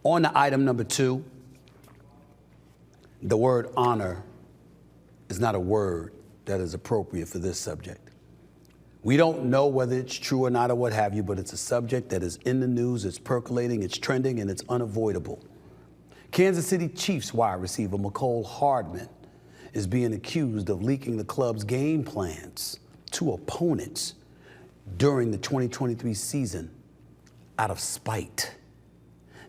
On to item number 2, the word honor is not a word that is appropriate for this subject. We don't know whether it's true or not or what have you, but it's a subject that is in the news, it's percolating, it's trending, and it's unavoidable. Kansas City Chiefs wide receiver Mecole Hardman is being accused of leaking the club's game plans to opponents during the 2023 season out of spite.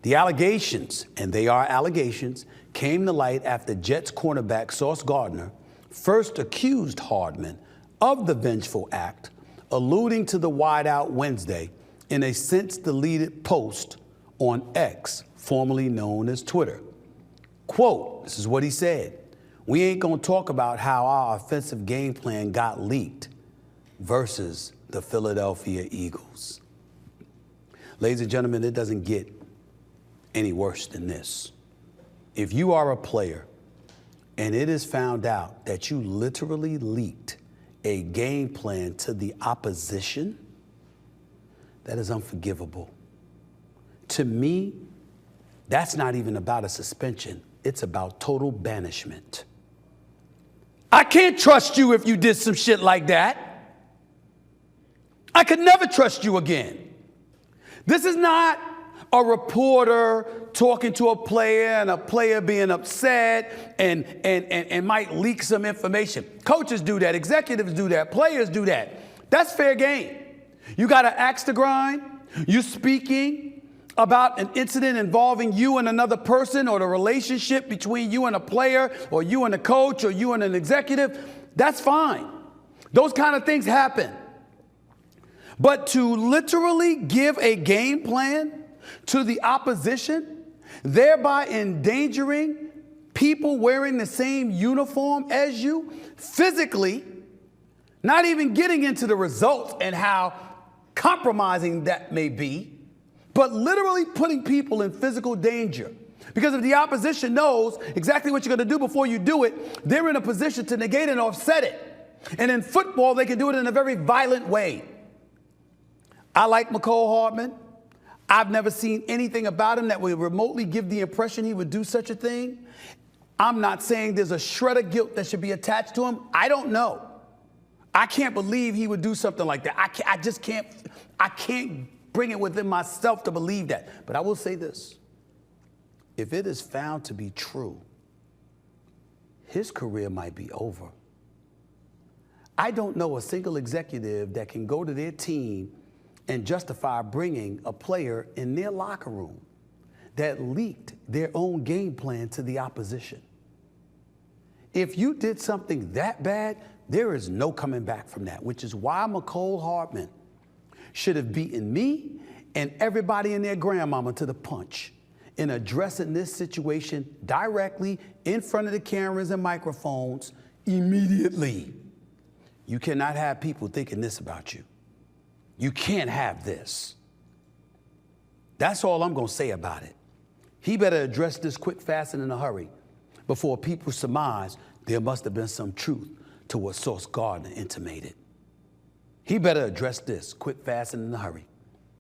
The allegations, and they are allegations, came to light after Jets cornerback Sauce Gardner first accused Hardman of the vengeful act, alluding to the wideout Wednesday in a since-deleted post on X, formerly known as Twitter. Quote, this is what he said: "We ain't gonna talk about how our offensive game plan got leaked versus the Philadelphia Eagles." Ladies and gentlemen, it doesn't get any worse than this. If you are a player and it is found out that you literally leaked a game plan to the opposition, that is unforgivable. To me, that's not even about a suspension. It's about total banishment. I can't trust you if you did some shit like that. I could never trust you again. This is not a reporter talking to a player and a player being upset and might leak some information. Coaches do that, executives do that, players do that. That's fair game. You got to axe the grind. You're speaking about an incident involving you and another person, or the relationship between you and a player, or you and a coach, or you and an executive. That's fine. Those kind of things happen. But to literally give a game plan to the opposition, thereby endangering people wearing the same uniform as you, physically, not even getting into the results and how compromising that may be, but literally putting people in physical danger. Because if the opposition knows exactly what you're going to do before you do it, they're in a position to negate and offset it. And in football, they can do it in a very violent way. I like Mecole Hardman. I've never seen anything about him that would remotely give the impression he would do such a thing. I'm not saying there's a shred of guilt that should be attached to him. I don't know. I can't believe he would do something like that. I can't bring it within myself to believe that. But I will say this: if it is found to be true, his career might be over. I don't know a single executive that can go to their team and justify bringing a player in their locker room that leaked their own game plan to the opposition. If you did something that bad, there is no coming back from that, which is why Mecole Hardman should have beaten me and everybody and their grandmama to the punch in addressing this situation directly in front of the cameras and microphones immediately. You cannot have people thinking this about you. You can't have this. That's all I'm going to say about it. He better address this quick, fast, and in a hurry before people surmise there must have been some truth to what Sauce Gardner intimated. He better address this quick, fast, and in a hurry.